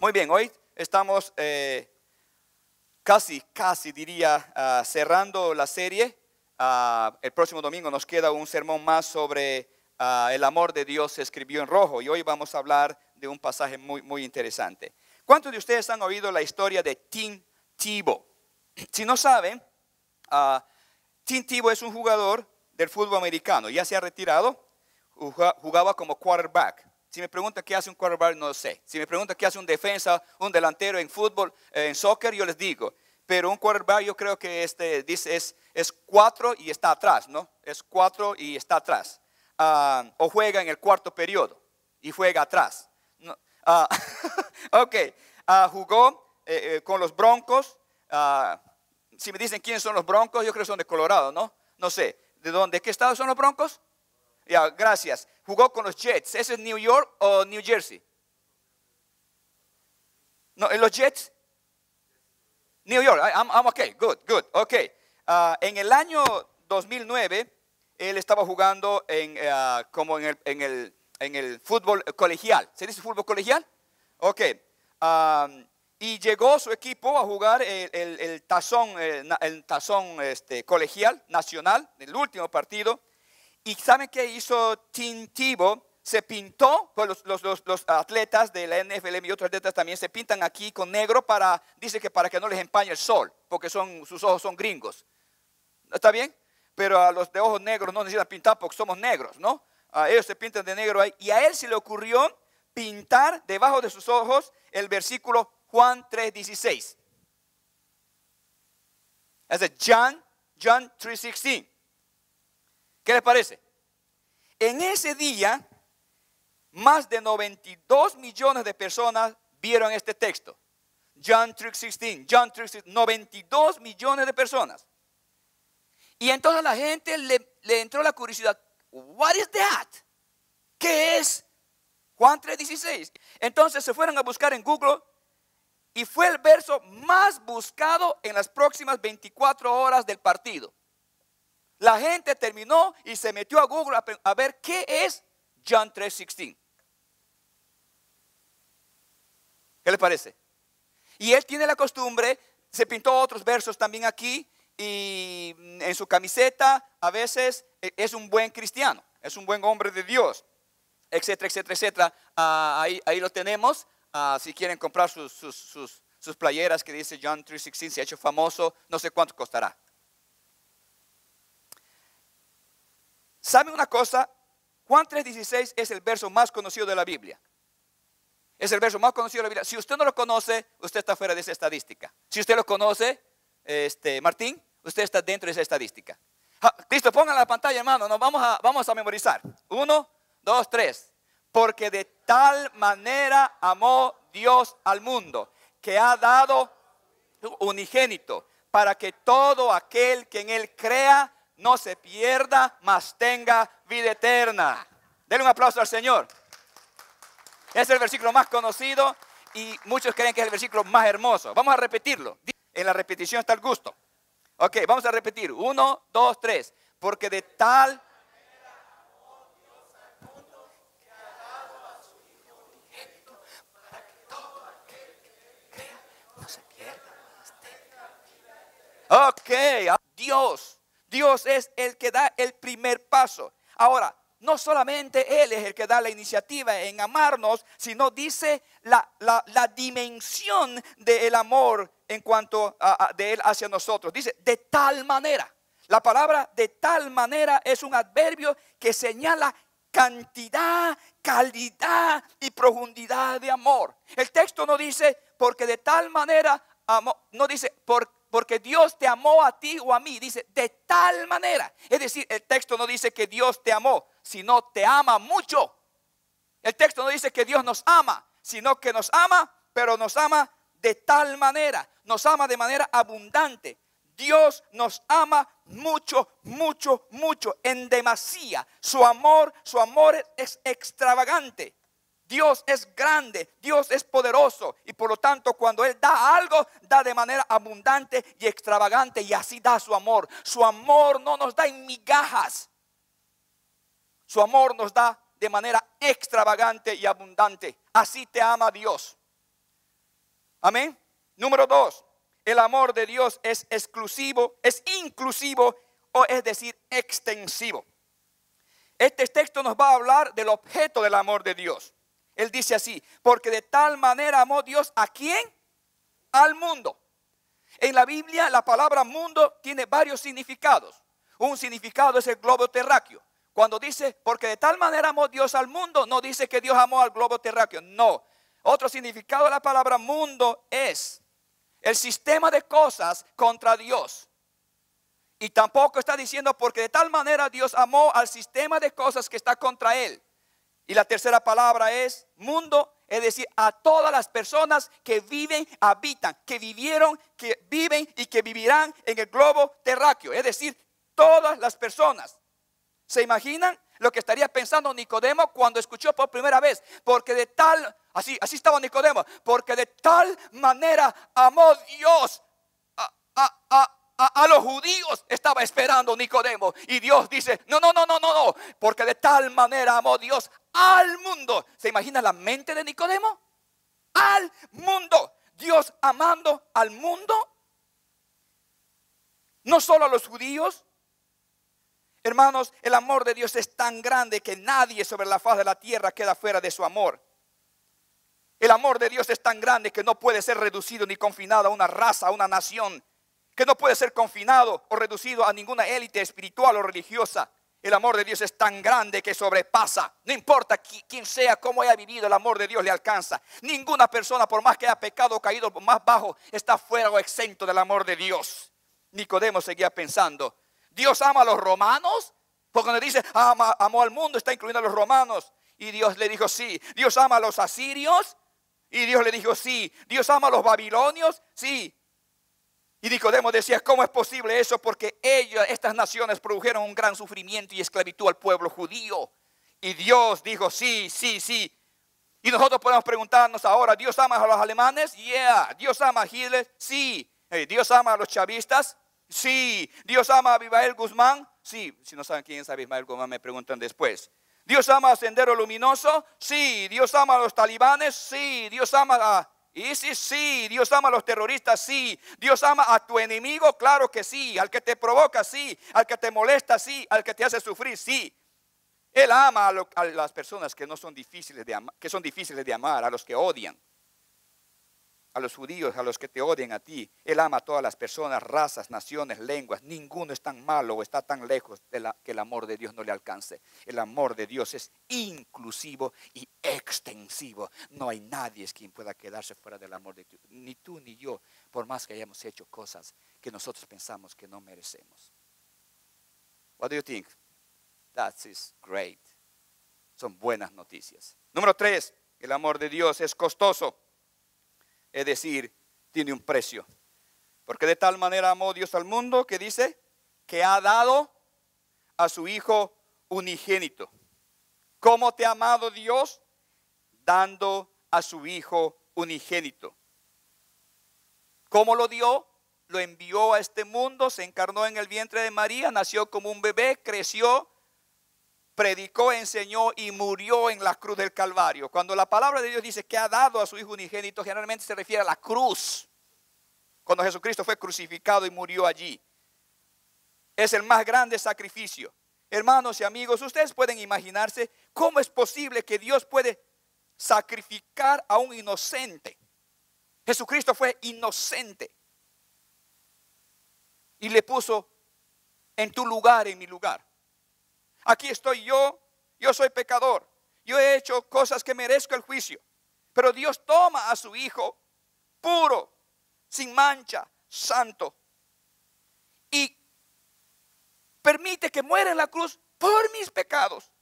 Muy bien, hoy estamos casi diría cerrando la serie. El próximo domingo nos queda un sermón más sobre el amor de Dios se escribió en rojo, y hoy vamos a hablar de un pasaje muy interesante. ¿Cuántos de ustedes han oído la historia de Tim Tebow? Si no saben, Tim Tebow es un jugador del fútbol americano, ya se ha retirado, jugaba como quarterback. Si me preguntan qué hace un quarterback, no lo sé. Si me preguntan qué hace un defensa, un delantero en fútbol, en soccer, yo les digo. Pero un quarterback yo creo que dice es 4 y está atrás, ¿no? Es 4 y está atrás. O juega en el cuarto periodo y juega atrás. No, ok, jugó con los Broncos. Si me dicen quiénes son los Broncos, yo creo que son de Colorado, ¿no? No sé. ¿De qué estado son los Broncos? Ya, gracias. Jugó con los Jets. ¿Ese es New York o New Jersey? No, ¿en los Jets? New York. I'm okay. Good. Okay. En el año 2009, él estaba jugando como en el fútbol colegial. ¿Se dice fútbol colegial? Ok. Y llegó su equipo a jugar el tazón colegial nacional, el último partido. ¿Y saben qué hizo Tim Tebow? Se pintó, pues los atletas de la NFL y otros atletas también se pintan aquí con negro dice que para que no les empañe el sol, porque sus ojos son gringos. ¿Está bien? Pero a los de ojos negros no necesitan pintar porque somos negros, ¿no? Ellos se pintan de negro ahí. Y a él se le ocurrió pintar debajo de sus ojos el versículo Juan 3:16. Es de John 3:16. ¿Qué les parece? En ese día, más de 92 millones de personas vieron este texto. John 3:16, 92 millones de personas. Y entonces a la gente le entró la curiosidad. What is that? ¿Qué es Juan 3:16? Entonces se fueron a buscar en Google y fue el verso más buscado en las próximas 24 horas del partido. La gente terminó y se metió a Google a ver qué es John 3:16. ¿Qué le parece? Y él tiene la costumbre, se pintó otros versos también aquí, y en su camiseta a veces es un buen cristiano, es un buen hombre de Dios, etcétera, etcétera, etcétera. Ahí lo tenemos. Si quieren comprar sus playeras que dice John 3:16, se ha hecho famoso, no sé cuánto costará. ¿Saben una cosa? Juan 3:16 es el verso más conocido de la Biblia. Es el verso más conocido de la Biblia. Si usted no lo conoce, usted está fuera de esa estadística. Si usted lo conoce, Martín, usted está dentro de esa estadística. Listo, pongan la pantalla, hermano. Nos vamos a memorizar. 1, 2, 3. Porque de tal manera amó Dios al mundo, que ha dado unigénito, para que todo aquel que en él crea no se pierda, mas tenga vida eterna. Denle un aplauso al Señor. Es el versículo más conocido y muchos creen que es el versículo más hermoso. Vamos a repetirlo. En la repetición está el gusto. Ok, vamos a repetir. 1, 2, 3. Porque de tal manera amó Dios al mundo, que ha dado a su Hijo unigénito, para que todo aquel que crea no se pierda, mas tenga vida eterna. Ok, Dios es el que da el primer paso. Ahora, no solamente Él es el que da la iniciativa en amarnos, sino dice la dimensión del amor en cuanto de Él hacia nosotros. Dice, de tal manera. La palabra de tal manera es un adverbio que señala cantidad, calidad y profundidad de amor. El texto no dice, porque de tal manera amó, no dice, porque Dios te amó a ti o a mí, dice de tal manera. Es decir, el texto no dice que Dios te amó, sino te ama mucho. El texto no dice que Dios nos ama, sino que nos ama, pero nos ama de tal manera. Nos ama de manera abundante. Dios nos ama mucho, mucho, mucho, en demasía. Su amor es extravagante. Dios es grande, Dios es poderoso, y por lo tanto cuando Él da algo, da de manera abundante y extravagante, y así da su amor. Su amor no nos da en migajas, su amor nos da de manera extravagante y abundante. Así te ama Dios. Amén. Número 2, el amor de Dios es exclusivo, es inclusivo, o es decir, extensivo. Este texto nos va a hablar del objeto del amor de Dios. Él dice así: porque de tal manera amó Dios ¿a quién? Al mundo. En la Biblia la palabra mundo tiene varios significados. Un significado es el globo terráqueo. Cuando dice porque de tal manera amó Dios al mundo, no dice que Dios amó al globo terráqueo, no. Otro significado de la palabra mundo es el sistema de cosas contra Dios. Y tampoco está diciendo porque de tal manera Dios amó al sistema de cosas que está contra él. Y la tercera palabra es mundo, es decir, a todas las personas que viven, habitan, que vivieron, que viven y que vivirán en el globo terráqueo. Es decir, todas las personas. ¿Se imaginan lo que estaría pensando Nicodemo cuando escuchó por primera vez? Porque de tal, así estaba Nicodemo, porque de tal manera amó Dios a los judíos, estaba esperando Nicodemo. Y Dios dice, no, porque de tal manera amó Dios al mundo. ¿Se imagina la mente de Nicodemo? Al mundo. Dios amando al mundo. No solo a los judíos. Hermanos, el amor de Dios es tan grande que nadie sobre la faz de la tierra queda fuera de su amor. El amor de Dios es tan grande que no puede ser reducido ni confinado a una raza, a una nación. Que no puede ser confinado o reducido a ninguna élite espiritual o religiosa. El amor de Dios es tan grande que sobrepasa. No importa quién sea, cómo haya vivido, el amor de Dios le alcanza. Ninguna persona, por más que haya pecado o caído más bajo, está fuera o exento del amor de Dios. Nicodemo seguía pensando, ¿Dios ama a los romanos? Porque cuando dice amó al mundo, está incluyendo a los romanos. Y Dios le dijo sí. ¿Dios ama a los asirios? Y Dios le dijo sí. ¿Dios ama a los babilonios? Sí. Y Nicodemo decía, ¿cómo es posible eso? Porque estas naciones produjeron un gran sufrimiento y esclavitud al pueblo judío. Y Dios dijo, sí. Y nosotros podemos preguntarnos ahora, ¿Dios ama a los alemanes? Yeah. ¿Dios ama a Hitler? Sí. ¿Dios ama a los chavistas? Sí. ¿Dios ama a Abimael Guzmán? Sí. Si no saben quién es Abimael Guzmán, me preguntan después. ¿Dios ama a Sendero Luminoso? Sí. ¿Dios ama a los talibanes? Sí. ¿Dios ama a ISIS? Sí. ¿Dios ama a los terroristas? Sí. ¿Dios ama a tu enemigo? Claro que sí. Al que te provoca, sí. Al que te molesta, sí. Al que te hace sufrir, sí. Él ama a las personas que no son difíciles de amar, que son difíciles de amar, a los que odian. A los judíos, a los que te odian a ti. Él ama a todas las personas, razas, naciones, lenguas. Ninguno es tan malo o está tan lejos que el amor de Dios no le alcance. El amor de Dios es inclusivo y extensivo. No hay nadie quien pueda quedarse fuera del amor de Dios. Ni tú ni yo, por más que hayamos hecho cosas que nosotros pensamos que no merecemos. What do you think? That is great. Son buenas noticias. Número 3, el amor de Dios es costoso. Es decir, tiene un precio. Porque de tal manera amó Dios al mundo que dice que ha dado a su Hijo unigénito. ¿Cómo te ha amado Dios? Dando a su Hijo unigénito. ¿Cómo lo dio? Lo envió a este mundo, se encarnó en el vientre de María, nació como un bebé, creció, predicó, enseñó y murió en la cruz del Calvario. Cuando la palabra de Dios dice que ha dado a su Hijo unigénito, generalmente se refiere a la cruz. Cuando Jesucristo fue crucificado y murió allí. Es el más grande sacrificio. Hermanos y amigos, ustedes pueden imaginarse cómo es posible que Dios puede sacrificar a un inocente. Jesucristo fue inocente. Y le puso en tu lugar, en mi lugar. Aquí estoy yo soy pecador. Yo he hecho cosas que merezco el juicio. Pero Dios toma a su Hijo puro, sin mancha, santo. Y permite que muera en la cruz por mis pecados.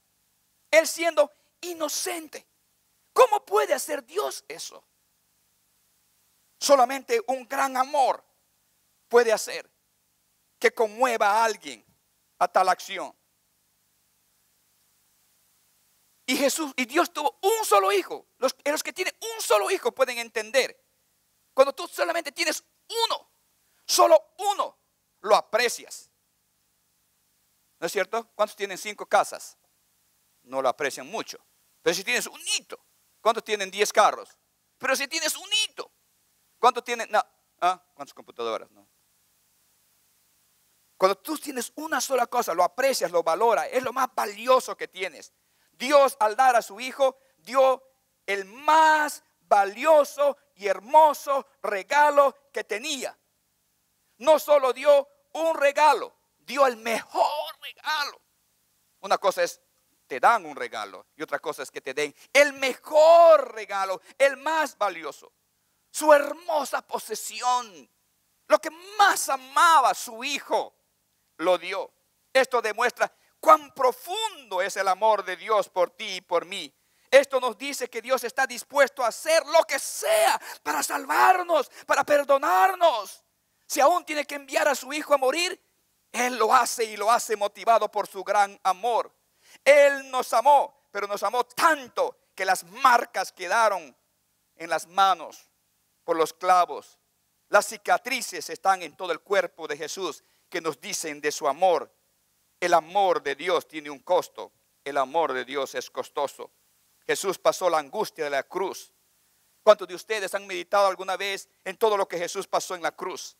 Él siendo inocente. ¿Cómo puede hacer Dios eso? Solamente un gran amor puede hacer que conmueva a alguien a tal acción. Y Dios tuvo un solo hijo. Los que tienen un solo hijo pueden entender. Cuando tú solamente tienes uno, solo uno, lo aprecias. ¿No es cierto? ¿Cuántos tienen 5 casas? No lo aprecian mucho. Pero si tienes un hito, ¿cuántos tienen 10 carros? Pero si tienes un hito, ¿Cuántos tienen? No. ¿Ah? ¿Cuántas computadoras? No. Cuando tú tienes una sola cosa, lo aprecias, lo valoras, es lo más valioso que tienes. Dios, al dar a su Hijo, dio el más valioso y hermoso regalo que tenía. No solo dio un regalo, dio el mejor regalo. Una cosa es, te dan un regalo, y otra cosa es que te den el mejor regalo, el más valioso. Su hermosa posesión, lo que más amaba su Hijo, lo dio. Esto demuestra cuán profundo es el amor de Dios por ti y por mí. Esto nos dice que Dios está dispuesto a hacer lo que sea para salvarnos, para perdonarnos. Si aún tiene que enviar a su Hijo a morir, Él lo hace y lo hace motivado por su gran amor. Él nos amó, pero nos amó tanto que las marcas quedaron en las manos por los clavos. Las cicatrices están en todo el cuerpo de Jesús, que nos dicen de su amor. El amor de Dios tiene un costo. El amor de Dios es costoso. Jesús pasó la angustia de la cruz. ¿Cuántos de ustedes han meditado alguna vez en todo lo que Jesús pasó en la cruz?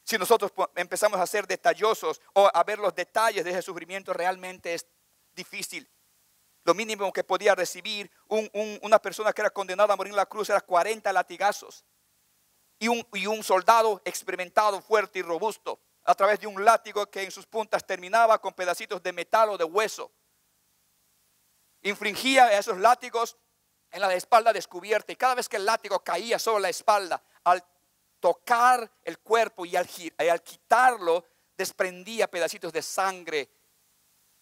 Si nosotros empezamos a ser detallosos o a ver los detalles de ese sufrimiento, realmente es difícil. Lo mínimo que podía recibir una persona que era condenada a morir en la cruz era 40 latigazos. Y un soldado experimentado, fuerte y robusto, a través de un látigo que en sus puntas terminaba con pedacitos de metal o de hueso. Infringía esos látigos en la espalda descubierta, y cada vez que el látigo caía sobre la espalda, al tocar el cuerpo y al quitarlo, desprendía pedacitos de sangre,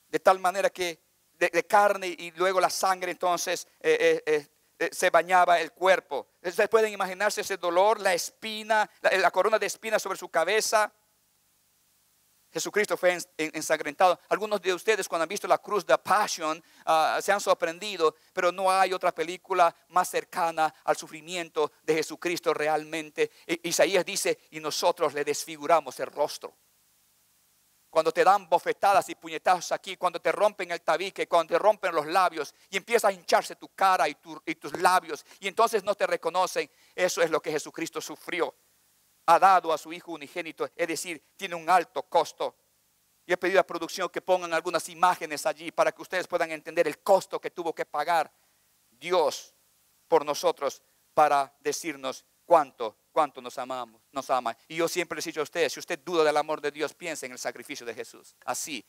de tal manera que de carne, y luego la sangre entonces se bañaba el cuerpo. Ustedes pueden imaginarse ese dolor, la espina, la corona de espinas sobre su cabeza. Jesucristo fue ensangrentado. Algunos de ustedes, cuando han visto la cruz de Passion, se han sorprendido, pero no hay otra película más cercana al sufrimiento de Jesucristo realmente. Isaías dice, y nosotros le desfiguramos el rostro. Cuando te dan bofetadas y puñetazos aquí, cuando te rompen el tabique, cuando te rompen los labios y empieza a hincharse tu cara y tus labios, y entonces no te reconocen, eso es lo que Jesucristo sufrió. Ha dado a su Hijo unigénito, es decir, tiene un alto costo. Y he pedido a producción que pongan algunas imágenes allí para que ustedes puedan entender el costo que tuvo que pagar Dios por nosotros para decirnos cuánto nos ama. Y yo siempre les he dicho a ustedes, si usted duda del amor de Dios, piense en el sacrificio de Jesús. Así.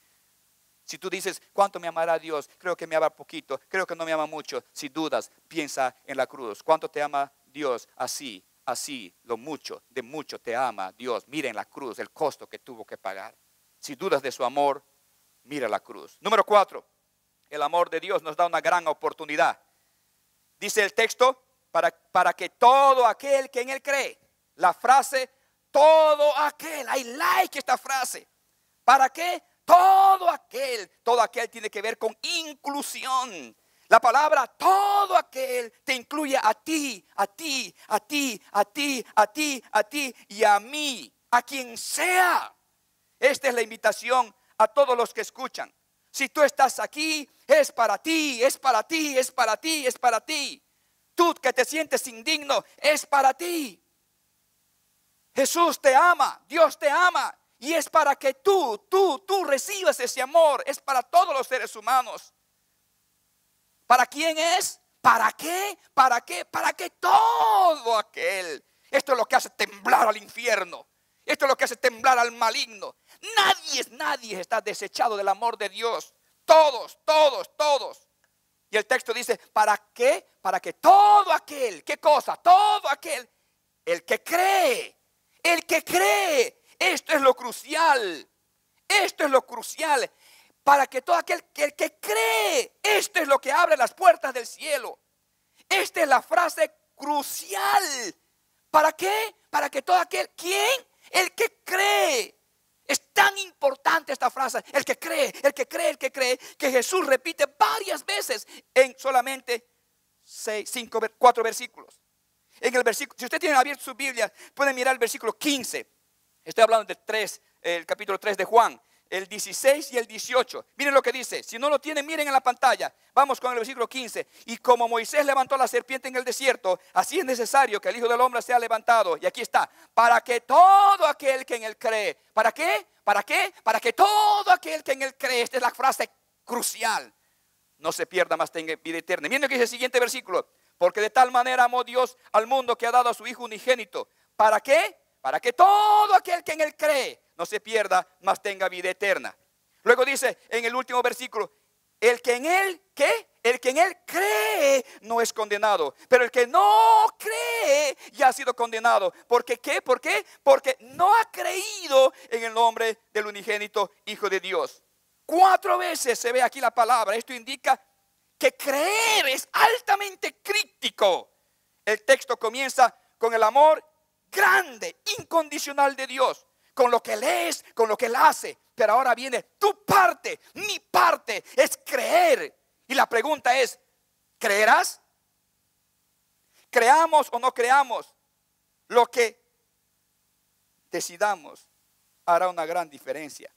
Si tú dices, ¿cuánto me amará Dios? Creo que me ama poquito, creo que no me ama mucho. Si dudas, piensa en la cruz. ¿Cuánto te ama Dios? Así, de mucho te ama Dios. Mira en la cruz el costo que tuvo que pagar. Si dudas de su amor, mira la cruz. Número 4, el amor de Dios nos da una gran oportunidad. Dice el texto, para que todo aquel que en Él cree. La frase, todo aquel, I like esta frase. ¿Para qué? Todo aquel tiene que ver con inclusión. La palabra todo aquel te incluye a ti y a mí, a quien sea. Esta es la invitación a todos los que escuchan. Si tú estás aquí, es para ti, es para ti, es para ti, es para ti. Tú que te sientes indigno, es para ti. Jesús te ama, Dios te ama. Y es para que tú recibas ese amor. Es para todos los seres humanos. ¿Para quién es? ¿Para qué? ¿Para qué? Para que todo aquel. Esto es lo que hace temblar al infierno. Esto es lo que hace temblar al maligno. Nadie está desechado del amor de Dios. Todos. Y el texto dice, ¿para qué? Para que todo aquel, ¿qué cosa? Todo aquel, el que cree. Esto es lo crucial. Para que todo aquel el que cree, esto es lo que abre las puertas del cielo. Esta es la frase crucial. ¿Para qué? Para que todo aquel, ¿quién? El que cree. Es tan importante esta frase, el que cree, que Jesús repite varias veces en solamente 4 versículos. En el versículo, si usted tiene abierto su Biblia, pueden mirar el versículo 15. Estoy hablando del capítulo 3 de Juan. el 16 y el 18. Miren lo que dice. Si no lo tienen, miren en la pantalla. Vamos con el versículo 15. Y como Moisés levantó la serpiente en el desierto, así es necesario que el Hijo del Hombre sea levantado. Y aquí está. Para que todo aquel que en él cree. ¿Para qué? ¿Para qué? Para que todo aquel que en él cree. Esta es la frase crucial. No se pierda, más tenga vida eterna. Miren lo que dice el siguiente versículo. Porque de tal manera amó Dios al mundo que ha dado a su Hijo unigénito. ¿Para qué? Para que todo aquel que en él cree no se pierda, mas tenga vida eterna. Luego dice en el último versículo, el que en él, ¿qué? El que en él cree no es condenado, pero el que no cree ya ha sido condenado. ¿Por qué? ¿Qué? ¿Por qué? Porque no ha creído en el nombre del unigénito Hijo de Dios. 4 veces se ve aquí la palabra. Esto indica que creer es altamente crítico. El texto comienza con el amor grande, incondicional de Dios, con lo que Él es, con lo que Él hace. Pero ahora viene tu parte, mi parte, es creer. Y la pregunta es, ¿creerás? Creamos o no creamos, lo que decidamos hará una gran diferencia.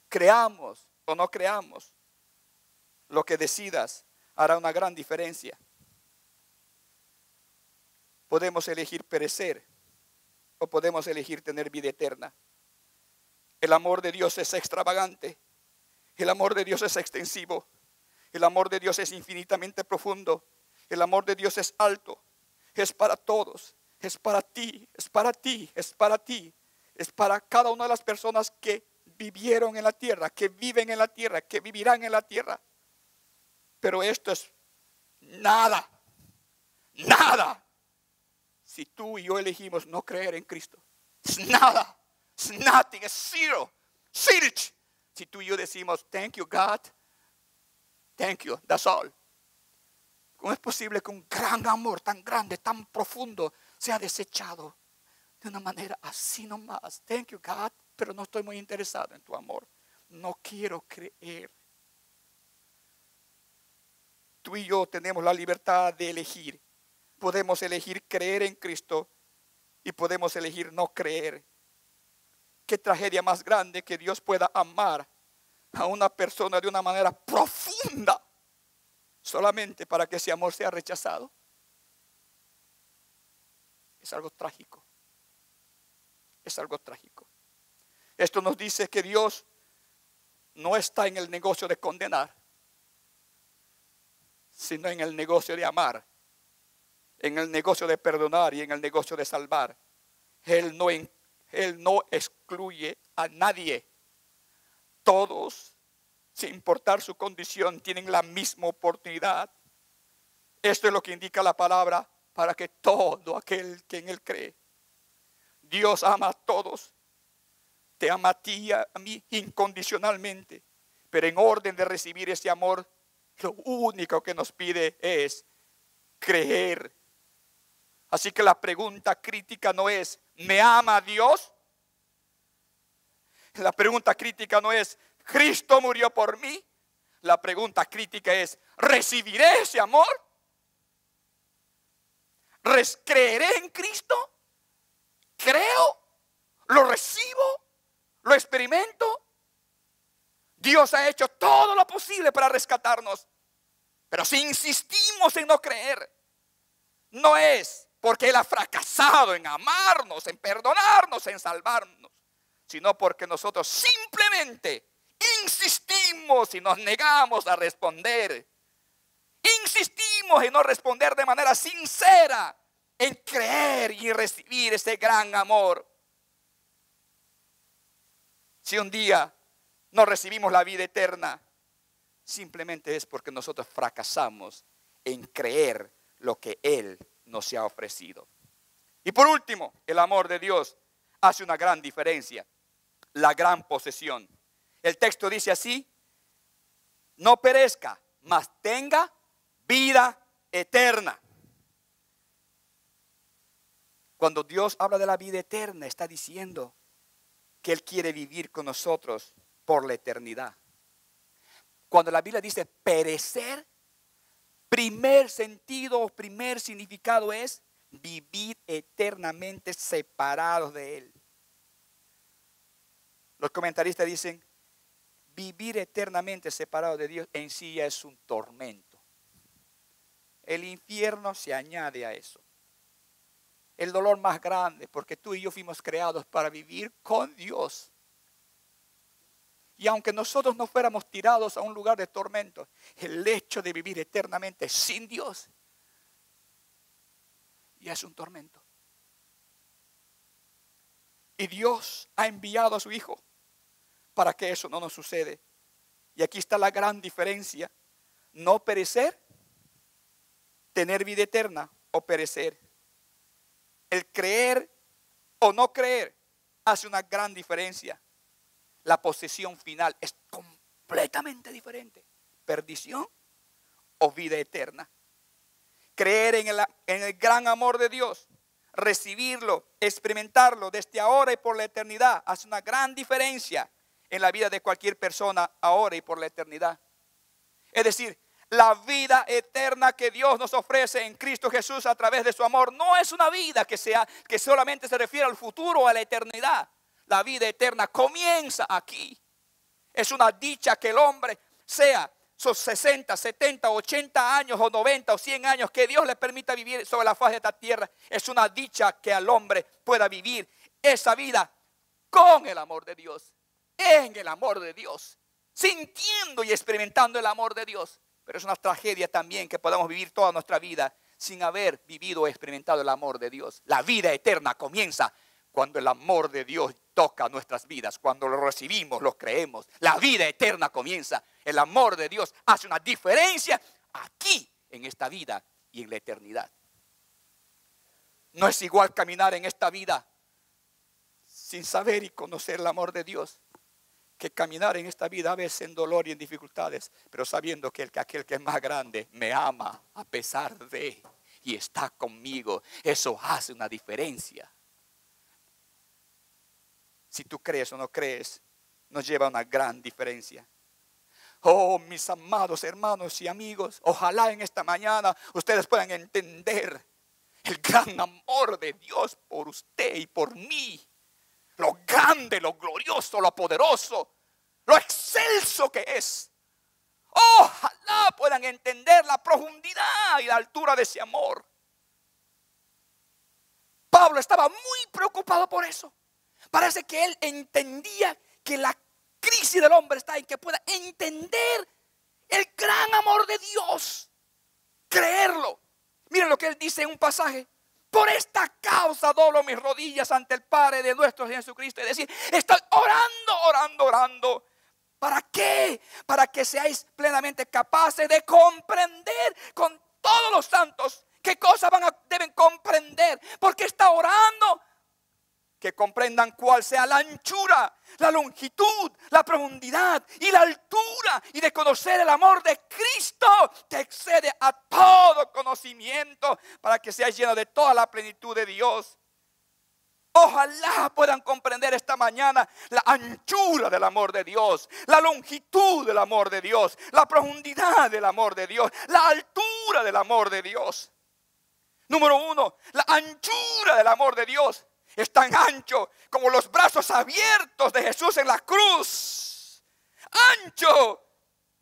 Creamos o no creamos, lo que decidas hará una gran diferencia. Podemos elegir perecer o podemos elegir tener vida eterna. El amor de Dios es extravagante. El amor de Dios es extensivo. El amor de Dios es infinitamente profundo. El amor de Dios es alto. Es para todos. Es para ti. Es para ti. Es para ti. Es para cada una de las personas que vivieron en la tierra, que viven en la tierra, que vivirán en la tierra. Pero esto es nada. Nada. Si tú y yo elegimos no creer en Cristo, es nada, es nothing, es zero, zilch. Si tú y yo decimos, thank you God, thank you, that's all. ¿Cómo es posible que un gran amor tan grande, tan profundo, sea desechado de una manera así nomás? Thank you God, pero no estoy muy interesado en tu amor. No quiero creer. Tú y yo tenemos la libertad de elegir. Podemos elegir creer en Cristo y podemos elegir no creer. Qué tragedia más grande que Dios pueda amar a una persona de una manera profunda solamente para que ese amor sea rechazado. Es algo trágico. Es algo trágico. Esto nos dice que Dios no está en el negocio de condenar, sino en el negocio de amar. En el negocio de perdonar y en el negocio de salvar. Él no excluye a nadie. Todos, sin importar su condición, tienen la misma oportunidad. Esto es lo que indica la palabra, para que todo aquel que en Él cree. Dios ama a todos. Te ama a ti y a mí incondicionalmente. Pero en orden de recibir ese amor, lo único que nos pide es creer. Así que la pregunta crítica no es, ¿me ama Dios? La pregunta crítica no es, ¿Cristo murió por mí? La pregunta crítica es, ¿recibiré ese amor? ¿Creeré en Cristo? ¿Creo? ¿Lo recibo? ¿Lo experimento? Dios ha hecho todo lo posible para rescatarnos. Pero si insistimos en no creer, no es porque Él ha fracasado en amarnos, en perdonarnos, en salvarnos, sino porque nosotros simplemente insistimos y nos negamos a responder. Insistimos en no responder de manera sincera, en creer y recibir ese gran amor. Si un día no recibimos la vida eterna, simplemente es porque nosotros fracasamos en creer lo que Él nos ha ofrecido. Y por último, el amor de Dios hace una gran diferencia. La gran posesión. El texto dice así: no perezca, mas tenga vida eterna. Cuando Dios habla de la vida eterna, está diciendo que Él quiere vivir con nosotros por la eternidad. Cuando la Biblia dice perecer, primer sentido o primer significado es vivir eternamente separados de Él. Los comentaristas dicen, vivir eternamente separado de Dios en sí ya es un tormento. El infierno se añade a eso. El dolor más grande, porque tú y yo fuimos creados para vivir con Dios. Y aunque nosotros no fuéramos tirados a un lugar de tormento, el hecho de vivir eternamente sin Dios ya es un tormento. Y Dios ha enviado a su Hijo para que eso no nos sucede. Y aquí está la gran diferencia. No perecer, tener vida eterna o perecer. El creer o no creer hace una gran diferencia. La posesión final es completamente diferente. Perdición o vida eterna. Creer en el gran amor de Dios, recibirlo, experimentarlo desde ahora y por la eternidad, hace una gran diferencia en la vida de cualquier persona ahora y por la eternidad. Es decir, la vida eterna que Dios nos ofrece en Cristo Jesús a través de su amor no es una vida que solamente se refiere al futuro o a la eternidad. La vida eterna comienza aquí. Es una dicha que el hombre sea sus 60, 70, 80 años o 90 o 100 años que Dios le permita vivir sobre la faz de esta tierra. Es una dicha que al hombre pueda vivir esa vida con el amor de Dios, en el amor de Dios, sintiendo y experimentando el amor de Dios. Pero es una tragedia también que podamos vivir toda nuestra vida sin haber vivido o experimentado el amor de Dios. La vida eterna comienza cuando el amor de Dios toca nuestras vidas, cuando lo recibimos, lo creemos. La vida eterna comienza. El amor de Dios hace una diferencia aquí, en esta vida y en la eternidad. No es igual caminar en esta vida sin saber y conocer el amor de Dios, que caminar en esta vida a veces en dolor y en dificultades, pero sabiendo que aquel que es más grande me ama a pesar de y está conmigo. Eso hace una diferencia. Si tú crees o no crees, nos lleva a una gran diferencia. Oh, mis amados hermanos y amigos, ojalá en esta mañana ustedes puedan entender el gran amor de Dios por usted y por mí. Lo grande, lo glorioso, lo poderoso, lo excelso que es. Ojalá puedan entender la profundidad y la altura de ese amor. Pablo estaba muy preocupado por eso. Parece que él entendía que la crisis del hombre está en que pueda entender el gran amor de Dios, creerlo. Miren lo que él dice en un pasaje: por esta causa doblo mis rodillas ante el Padre de nuestro Señor Jesucristo. Es decir, estoy orando. ¿Para qué? Para que seáis plenamente capaces de comprender con todos los santos qué cosas deben comprender. Porque está orando que comprendan cuál sea la anchura, la longitud, la profundidad y la altura, y de conocer el amor de Cristo que excede a todo conocimiento, para que seáis llenos de toda la plenitud de Dios. Ojalá puedan comprender esta mañana la anchura del amor de Dios, la longitud del amor de Dios, la profundidad del amor de Dios, la altura del amor de Dios. Número 1, la anchura del amor de Dios. Es tan ancho como los brazos abiertos de Jesús en la cruz. Ancho.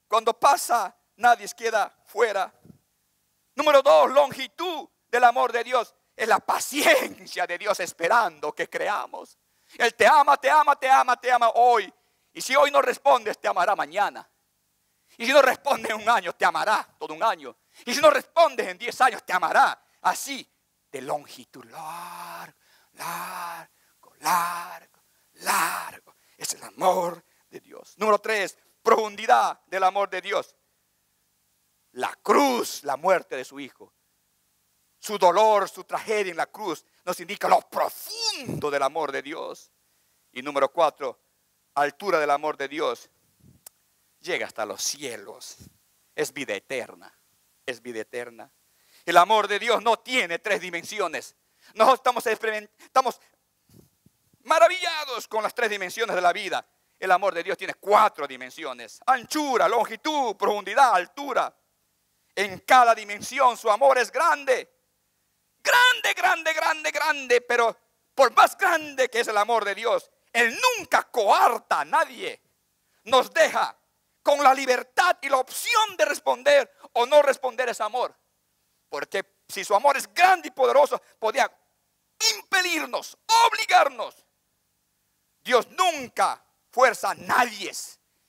Cuando pasa, nadie queda fuera. Número 2, longitud del amor de Dios. Es la paciencia de Dios esperando que creamos. Él te ama hoy. Y si hoy no respondes, te amará mañana. Y si no respondes en un año, te amará todo un año. Y si no respondes en 10 años, te amará. Así, de longitud, largo. Es el amor de Dios. Número 3, profundidad del amor de Dios. La cruz, la muerte de su Hijo. Su dolor, su tragedia en la cruz nos indica lo profundo del amor de Dios. Y número 4, altura del amor de Dios. Llega hasta los cielos. Es vida eterna. Es vida eterna. El amor de Dios no tiene 3 dimensiones. Nosotros estamos maravillados con las 3 dimensiones de la vida. El amor de Dios tiene 4 dimensiones: anchura, longitud, profundidad, altura. En cada dimensión su amor es grande. Grande. Pero por más grande que es el amor de Dios, Él nunca coarta a nadie. Nos deja con la libertad y la opción de responder o no responder ese amor. Porque si su amor es grande y poderoso, podía impelirnos, obligarnos. Dios nunca fuerza a nadie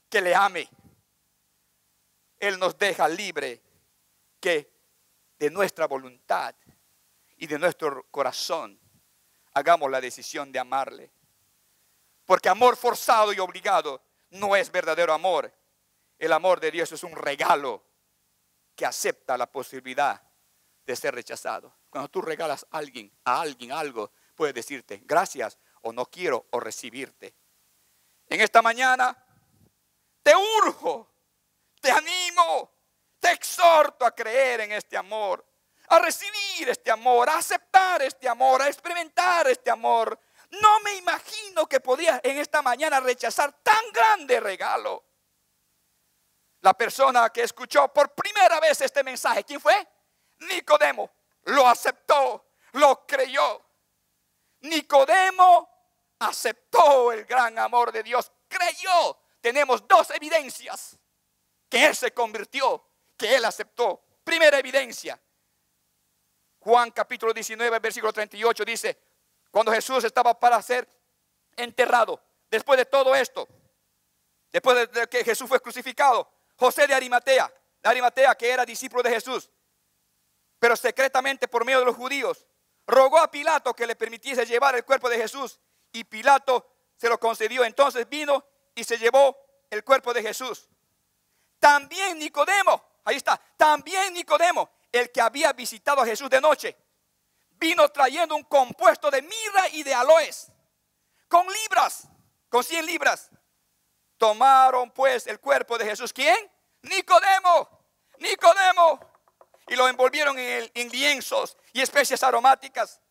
que le ame. Él nos deja libre que de nuestra voluntad y de nuestro corazón hagamos la decisión de amarle. Porque amor forzado y obligado no es verdadero amor. El amor de Dios es un regalo que acepta la posibilidad de ser rechazado. Cuando tú regalas a alguien algo, puede decirte gracias o no quiero o recibirte. En esta mañana te urjo, te animo, te exhorto a creer en este amor, a recibir este amor, a aceptar este amor, a experimentar este amor. No me imagino que podía en esta mañana rechazar tan grande regalo. La persona que escuchó por primera vez este mensaje, ¿quién fue? Nicodemo. Lo aceptó, lo creyó. Nicodemo aceptó el gran amor de Dios, creyó. Tenemos dos evidencias: que Él se convirtió, que Él aceptó. Primera evidencia, Juan capítulo 19, versículo 38 dice: cuando Jesús estaba para ser enterrado, después de todo esto, después de que Jesús fue crucificado, José de Arimatea que era discípulo de Jesús, pero secretamente por medio de los judíos, rogó a Pilato que le permitiese llevar el cuerpo de Jesús, y Pilato se lo concedió. Entonces vino y se llevó el cuerpo de Jesús. También Nicodemo, ahí está, también Nicodemo, el que había visitado a Jesús de noche, vino trayendo un compuesto de mirra y de aloes, con 100 libras. Tomaron pues el cuerpo de Jesús. ¿Quién? Nicodemo. Y lo envolvieron en lienzos y especias aromáticas.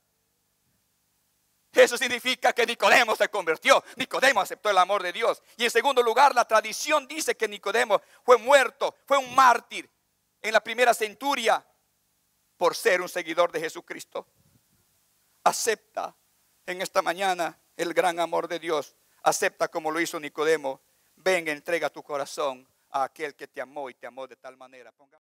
Eso significa que Nicodemo se convirtió. Nicodemo aceptó el amor de Dios. Y en segundo lugar, la tradición dice que Nicodemo fue muerto, fue un mártir en la primera centuria por ser un seguidor de Jesucristo. Acepta en esta mañana el gran amor de Dios. Acepta como lo hizo Nicodemo. Ven, entrega tu corazón a aquel que te amó y te amó de tal manera.